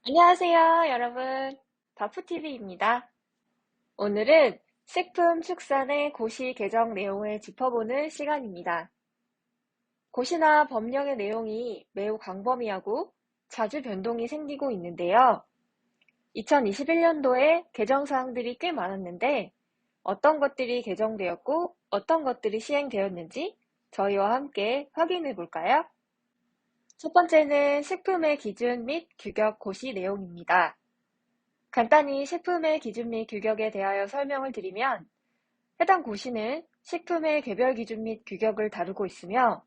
안녕하세요, 여러분. 바프TV입니다. 오늘은 식품 축산의 고시 개정 내용을 짚어보는 시간입니다. 고시나 법령의 내용이 매우 광범위하고 자주 변동이 생기고 있는데요. 2021년도에 개정 사항들이 꽤 많았는데 어떤 것들이 개정되었고 어떤 것들이 시행되었는지 저희와 함께 확인해 볼까요? 첫 번째는 식품의 기준 및 규격 고시 내용입니다. 간단히 식품의 기준 및 규격에 대하여 설명을 드리면 해당 고시는 식품의 개별 기준 및 규격을 다루고 있으며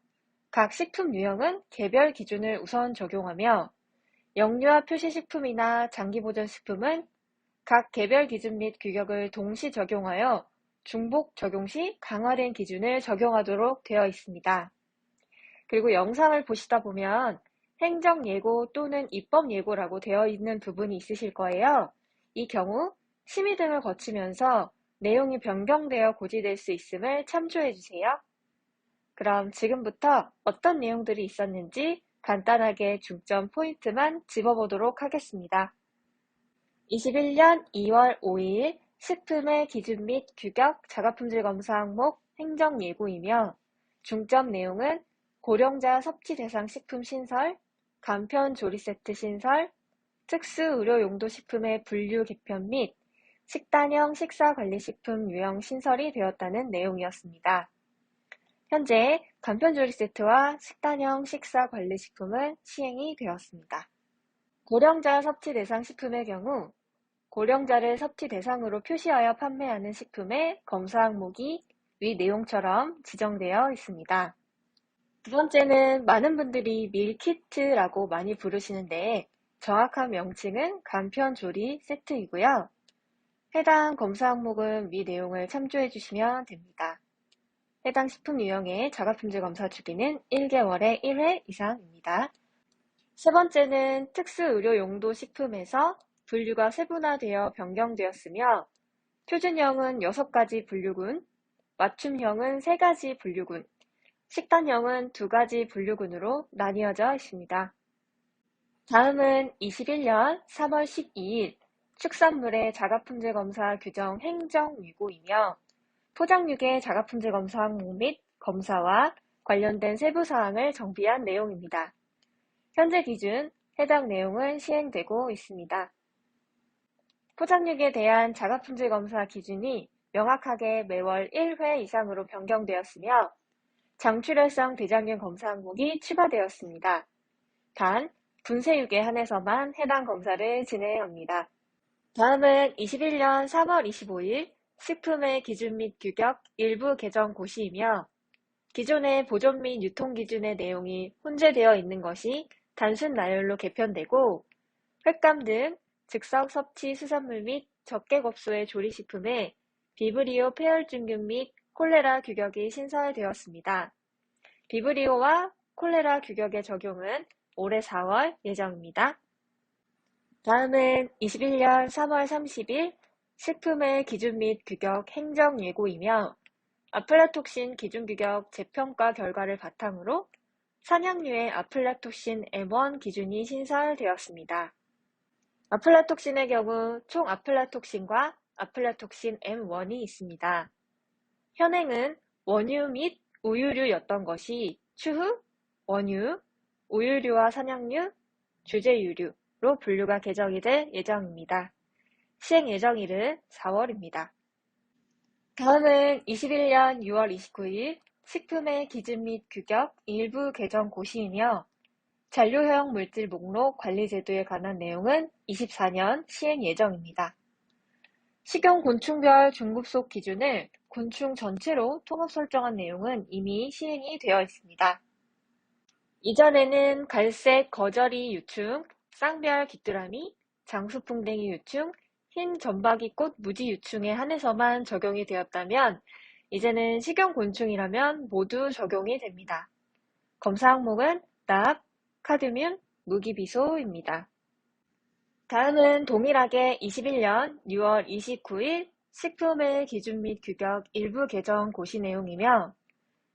각 식품 유형은 개별 기준을 우선 적용하며 영유아 표시식품이나 장기보존식품은 각 개별 기준 및 규격을 동시 적용하여 중복 적용 시 강화된 기준을 적용하도록 되어 있습니다. 그리고 영상을 보시다 보면 행정예고 또는 입법예고라고 되어 있는 부분이 있으실 거예요. 이 경우 심의 등을 거치면서 내용이 변경되어 고지될 수 있음을 참조해 주세요. 그럼 지금부터 어떤 내용들이 있었는지 간단하게 중점 포인트만 짚어보도록 하겠습니다. 21년 2월 5일 식품의 기준 및 규격 자가품질 검사 항목 행정예고이며 중점 내용은 고령자 섭취 대상 식품 신설, 간편 조리 세트 신설, 특수 의료 용도 식품의 분류 개편 및 식단형 식사관리식품 유형 신설이 되었다는 내용이었습니다. 현재 간편 조리 세트와 식단형 식사관리식품은 시행이 되었습니다. 고령자 섭취 대상 식품의 경우 고령자를 섭취 대상으로 표시하여 판매하는 식품의 검사 항목이 위 내용처럼 지정되어 있습니다. 두 번째는 많은 분들이 밀키트라고 많이 부르시는데 정확한 명칭은 간편조리 세트이고요. 해당 검사 항목은 위 내용을 참조해 주시면 됩니다. 해당 식품 유형의 자가품질 검사 주기는 1개월에 1회 이상입니다. 세 번째는 특수의료용도 식품에서 분류가 세분화되어 변경되었으며 표준형은 6가지 분류군, 맞춤형은 3가지 분류군, 식단형은 2가지 분류군으로 나뉘어져 있습니다. 다음은 21년 3월 12일 축산물의 자가품질 검사 규정 행정예고이며 포장육의 자가품질 검사 항목 및 검사와 관련된 세부사항을 정비한 내용입니다. 현재 기준 해당 내용은 시행되고 있습니다. 포장육에 대한 자가품질 검사 기준이 명확하게 매월 1회 이상으로 변경되었으며 장출혈성 대장균 검사 항목이 추가되었습니다. 단, 분쇄육에 한해서만 해당 검사를 진행합니다. 다음은 21년 3월 25일 식품의 기준 및 규격 일부 개정 고시이며 기존의 보존 및 유통 기준의 내용이 혼재되어 있는 것이 단순 나열로 개편되고 횟감 등 즉석 섭취 수산물 및 적개급소의 조리식품에 비브리오 폐혈증균 및 콜레라 규격이 신설되었습니다. 비브리오와 콜레라 규격의 적용은 올해 4월 예정입니다. 다음은 21년 3월 30일 식품의 기준 및 규격 행정예고이며 아플라톡신 기준규격 재평가 결과를 바탕으로 산양류의 아플라톡신 M1 기준이 신설되었습니다. 아플라톡신의 경우 총 아플라톡신과 아플라톡신 M1이 있습니다. 현행은 원유 및 우유류였던 것이 추후 원유, 우유류와 산양류, 주재유류로 분류가 개정이 될 예정입니다. 시행 예정일은 4월입니다. 다음은 21년 6월 29일 식품의 기준 및 규격 일부 개정 고시이며 잔류형 물질 목록 관리 제도에 관한 내용은 24년 시행 예정입니다. 식용 곤충별 중급속 기준을 곤충 전체로 통합 설정한 내용은 이미 시행이 되어 있습니다. 이전에는 갈색 거저리 유충, 쌍별 귀뚜라미, 장수풍뎅이 유충, 흰 점박이꽃 무지 유충에 한해서만 적용이 되었다면 이제는 식용곤충이라면 모두 적용이 됩니다. 검사 항목은 납, 카드뮴, 무기비소입니다. 다음은 동일하게 21년 6월 29일 식품의 기준 및 규격 일부 개정 고시 내용이며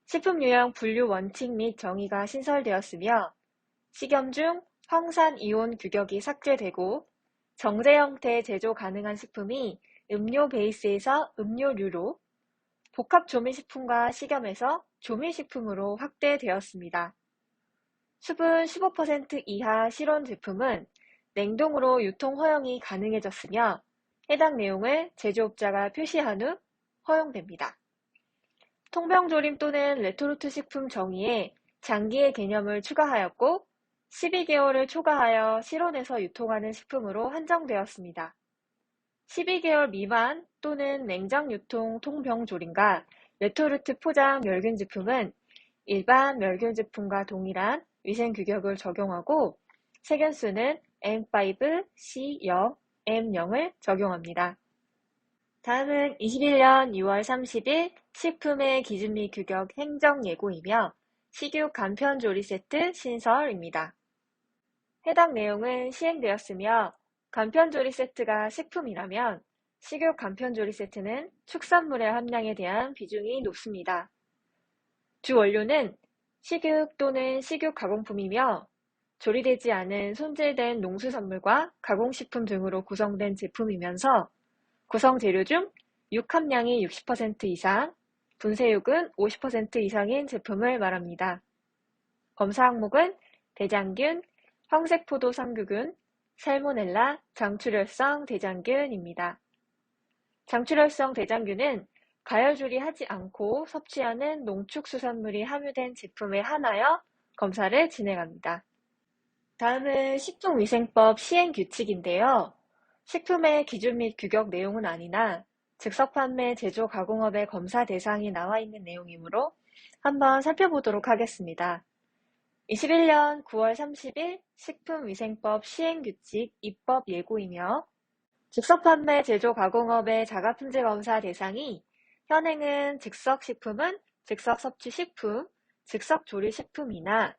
식품 유형 분류 원칙 및 정의가 신설되었으며 식염중, 황산이온 규격이 삭제되고 정제 형태 제조 가능한 식품이 음료 베이스에서 음료류로, 복합 조미식품과 식염에서 조미식품으로 확대되었습니다. 수분 15% 이하 실온 제품은 냉동으로 유통 허용이 가능해졌으며 해당 내용을 제조업자가 표시한 후 허용됩니다. 통병조림 또는 레토르트 식품 정의에 장기의 개념을 추가하였고 12개월을 초과하여 실온에서 유통하는 식품으로 한정되었습니다. 12개월 미만 또는 냉장 유통 통병조림과 레토르트 포장 멸균 제품은 일반 멸균 제품과 동일한 위생 규격을 적용하고 세균수는 M5, C0, M0을 적용합니다. 다음은 21년 6월 30일 식품의 기준 및 규격 행정 예고이며 식육 간편조리 세트 신설입니다. 해당 내용은 시행되었으며 간편조리 세트가 식품이라면 식육 간편조리 세트는 축산물의 함량에 대한 비중이 높습니다. 주 원료는 식육 또는 식육 가공품이며 조리되지 않은 손질된 농수산물과 가공식품 등으로 구성된 제품이면서 구성 재료 중 육 함량이 60% 이상, 분쇄육은 50% 이상인 제품을 말합니다. 검사 항목은 대장균, 황색포도 상규균, 살모넬라, 장출혈성 대장균입니다. 장출혈성 대장균은 가열조리하지 않고 섭취하는 농축수산물이 함유된 제품에 한하여 검사를 진행합니다. 다음은 식품위생법 시행규칙인데요. 식품의 기준 및 규격 내용은 아니나 즉석 판매 제조 가공업의 검사 대상이 나와 있는 내용이므로 한번 살펴보도록 하겠습니다. 21년 9월 30일 식품위생법 시행규칙 입법 예고이며 즉석 판매 제조 가공업의 자가품질 검사 대상이 현행은 즉석식품은 즉석섭취식품, 즉석조리식품이나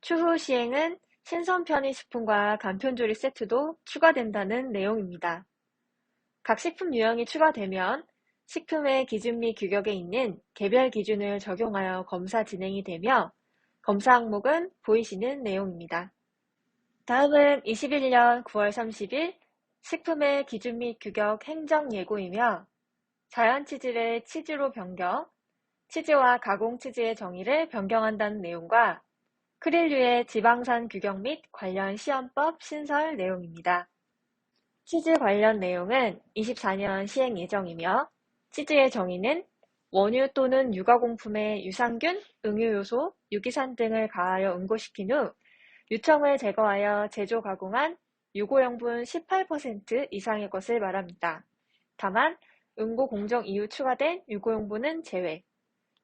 추후 시행은 신선 편의식품과 간편조리 세트도 추가된다는 내용입니다. 각 식품 유형이 추가되면 식품의 기준 및 규격에 있는 개별 기준을 적용하여 검사 진행이 되며 검사 항목은 보이시는 내용입니다. 다음은 21년 9월 30일 식품의 기준 및 규격 행정 예고이며 자연치즈를 치즈로 변경, 치즈와 가공치즈의 정의를 변경한다는 내용과 크릴류의 지방산 규격 및 관련 시험법 신설 내용입니다. 치즈 관련 내용은 24년 시행 예정이며 치즈의 정의는 원유 또는 유가공품에 유산균, 응유요소, 유기산 등을 가하여 응고시킨 후 유청을 제거하여 제조 가공한 유고영분 18% 이상의 것을 말합니다. 다만 응고 공정 이후 추가된 유고용분은 제외.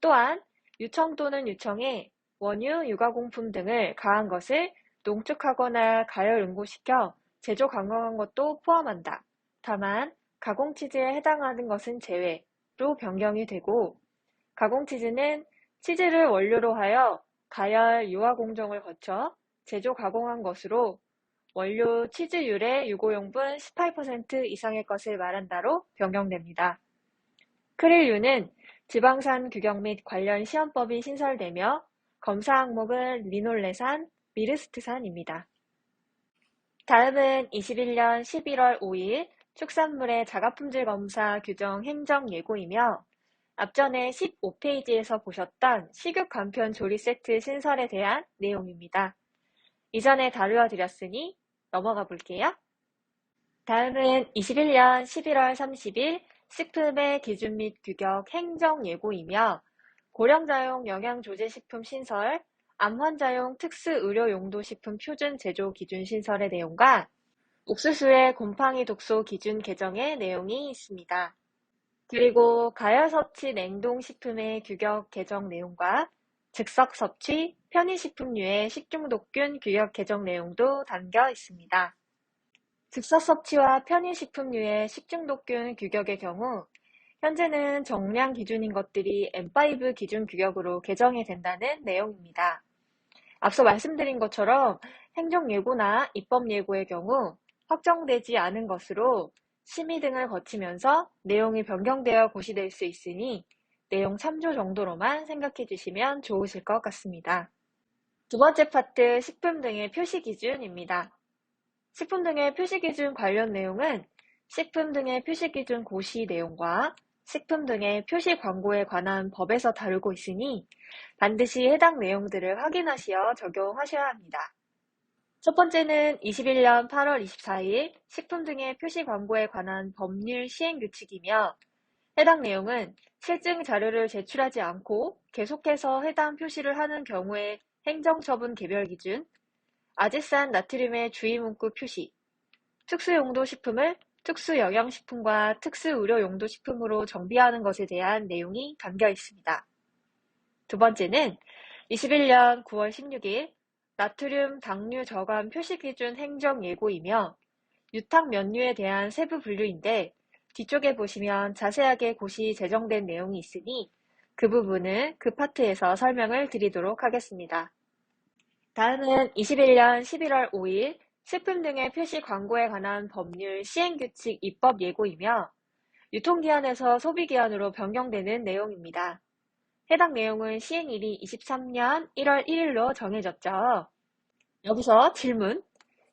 또한 유청 또는 유청에 원유, 유가공품 등을 가한 것을 농축하거나 가열 응고시켜 제조 가공한 것도 포함한다. 다만 가공치즈에 해당하는 것은 제외로 변경이 되고 가공치즈는 치즈를 원료로 하여 가열, 유화 공정을 거쳐 제조 가공한 것으로 원료 치즈율의 유고용분 18% 이상의 것을 말한다로 변경됩니다. 크릴류는 지방산 규격 및 관련 시험법이 신설되며 검사 항목은 리놀레산, 미르스트산입니다. 다음은 21년 11월 5일 축산물의 자가품질 검사 규정 행정 예고이며 앞전에 15페이지에서 보셨던 식육 간편 조리 세트 신설에 대한 내용입니다. 이전에 다루어 드렸으니 넘어가 볼게요. 다음은 21년 11월 30일 식품의 기준 및 규격 행정 예고이며 고령자용 영양조제식품 신설, 암환자용 특수의료용도식품 표준 제조 기준 신설의 내용과 옥수수의 곰팡이 독소 기준 개정의 내용이 있습니다. 그리고 가열섭취 냉동식품의 규격 개정 내용과 즉석섭취, 편의식품류의 식중독균 규격 개정 내용도 담겨 있습니다. 즉석섭취와 편의식품류의 식중독균 규격의 경우 현재는 정량 기준인 것들이 M5 기준 규격으로 개정이 된다는 내용입니다. 앞서 말씀드린 것처럼 행정예고나 입법예고의 경우 확정되지 않은 것으로 심의 등을 거치면서 내용이 변경되어 고시될 수 있으니 내용 참조 정도로만 생각해 주시면 좋으실 것 같습니다. 두 번째 파트 식품 등의 표시 기준입니다. 식품 등의 표시 기준 관련 내용은 식품 등의 표시 기준 고시 내용과 식품 등의 표시 광고에 관한 법에서 다루고 있으니 반드시 해당 내용들을 확인하시어 적용하셔야 합니다. 첫 번째는 21년 8월 24일 식품 등의 표시 광고에 관한 법률 시행 규칙이며 해당 내용은 실증 자료를 제출하지 않고 계속해서 해당 표시를 하는 경우의 행정처분 개별 기준, 아지산 나트륨의 주의 문구 표시, 특수용도 식품을 특수영양식품과 특수의료용도 식품으로 정비하는 것에 대한 내용이 담겨 있습니다. 두 번째는 21년 9월 16일 나트륨 당류 저감 표시 기준 행정 예고이며 유탁 면류에 대한 세부 분류인데 뒤쪽에 보시면 자세하게 고시 제정된 내용이 있으니 그 부분은 그 파트에서 설명을 드리도록 하겠습니다. 다음은 21년 11월 5일 식품 등의 표시 광고에 관한 법률 시행규칙 입법 예고이며 유통기한에서 소비기한으로 변경되는 내용입니다. 해당 내용은 시행일이 23년 1월 1일로 정해졌죠. 여기서 질문,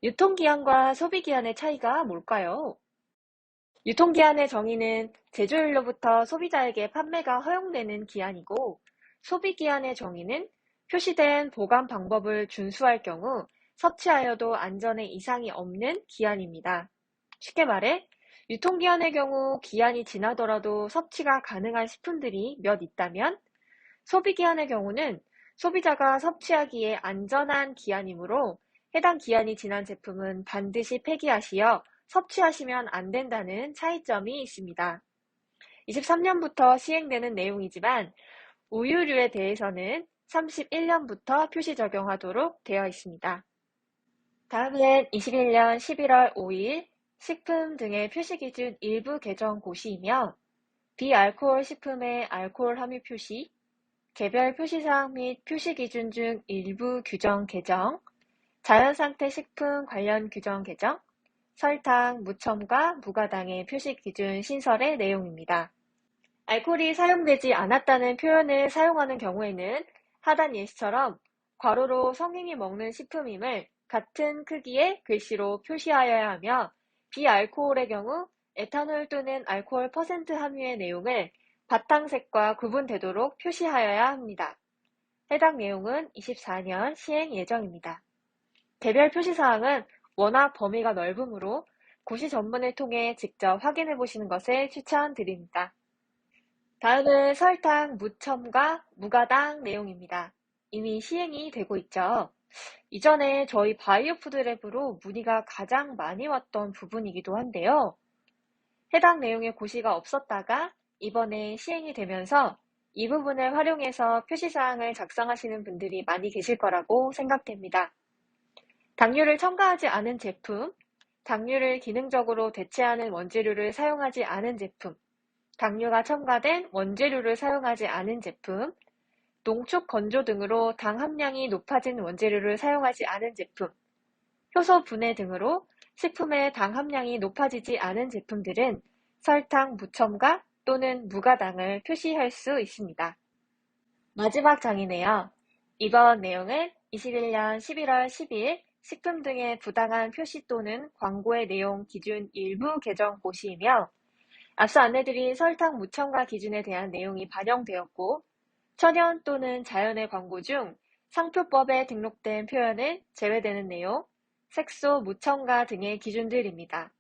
유통기한과 소비기한의 차이가 뭘까요? 유통기한의 정의는 제조일로부터 소비자에게 판매가 허용되는 기한이고 소비기한의 정의는 표시된 보관 방법을 준수할 경우 섭취하여도 안전에 이상이 없는 기한입니다. 쉽게 말해 유통기한의 경우 기한이 지나더라도 섭취가 가능한 식품들이 몇 있다면 소비기한의 경우는 소비자가 섭취하기에 안전한 기한이므로 해당 기한이 지난 제품은 반드시 폐기하시어 섭취하시면 안 된다는 차이점이 있습니다. 23년부터 시행되는 내용이지만 우유류에 대해서는 31년부터 표시 적용하도록 되어 있습니다. 다음은 21년 11월 5일 식품 등의 표시 기준 일부 개정 고시이며 비알코올 식품의 알코올 함유 표시, 개별 표시사항 및 표시 기준 중 일부 규정 개정, 자연상태 식품 관련 규정 개정, 설탕, 무첨가, 무가당의 표시 기준 신설의 내용입니다. 알코올이 사용되지 않았다는 표현을 사용하는 경우에는 하단 예시처럼 괄호로 성인이 먹는 식품임을 같은 크기의 글씨로 표시하여야 하며 비알코올의 경우 에탄올 또는 알코올 퍼센트 함유의 내용을 바탕색과 구분되도록 표시하여야 합니다. 해당 내용은 24년 시행 예정입니다. 개별 표시사항은 워낙 범위가 넓으므로 고시 전문을 통해 직접 확인해 보시는 것을 추천드립니다. 다음은 설탕, 무첨가, 무가당 내용입니다. 이미 시행이 되고 있죠. 이전에 저희 바이오푸드랩으로 문의가 가장 많이 왔던 부분이기도 한데요. 해당 내용의 고시가 없었다가 이번에 시행이 되면서 이 부분을 활용해서 표시사항을 작성하시는 분들이 많이 계실 거라고 생각됩니다. 당류를 첨가하지 않은 제품, 당류를 기능적으로 대체하는 원재료를 사용하지 않은 제품, 당류가 첨가된 원재료를 사용하지 않은 제품, 농축 건조 등으로 당 함량이 높아진 원재료를 사용하지 않은 제품, 효소 분해 등으로 식품의 당 함량이 높아지지 않은 제품들은 설탕, 무첨가 또는 무가당을 표시할 수 있습니다. 마지막 장이네요. 이번 내용은 21년 11월 10일 식품 등의 부당한 표시 또는 광고의 내용 기준 일부 개정 고시이며 앞서 안내드린 설탕 무첨가 기준에 대한 내용이 반영되었고 천연 또는 자연의 광고 중 상표법에 등록된 표현은 제외되는 내용, 색소 무첨가 등의 기준들입니다.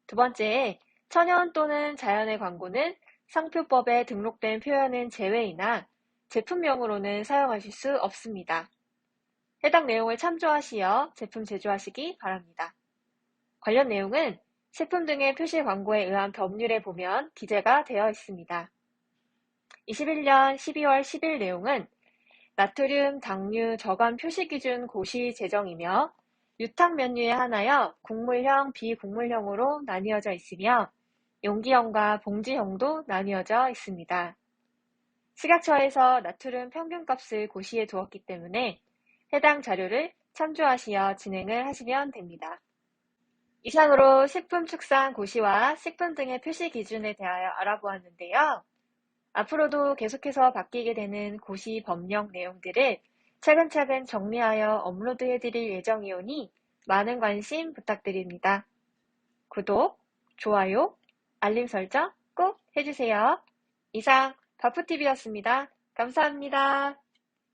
두 번째, 천연 또는 자연의 광고는 상표법에 등록된 표현은 제외이나 제품명으로는 사용하실 수 없습니다. 해당 내용을 참조하시어 제품 제조하시기 바랍니다. 관련 내용은 식품 등의 표시 광고에 의한 법률에 보면 기재가 되어 있습니다. 21년 12월 10일 내용은 나트륨 당류 저감 표시 기준 고시 제정이며 유탁 면류에 한하여 국물형, 비국물형으로 나뉘어져 있으며 용기형과 봉지형도 나뉘어져 있습니다. 식약처에서 나트륨 평균값을 고시해 두었기 때문에 해당 자료를 참조하시어 진행을 하시면 됩니다. 이상으로 식품 축산 고시와 식품 등의 표시 기준에 대하여 알아보았는데요. 앞으로도 계속해서 바뀌게 되는 고시 법령 내용들을 차근차근 정리하여 업로드해드릴 예정이오니 많은 관심 부탁드립니다. 구독, 좋아요, 알림 설정 꼭 해주세요. 이상 바프TV였습니다. 감사합니다.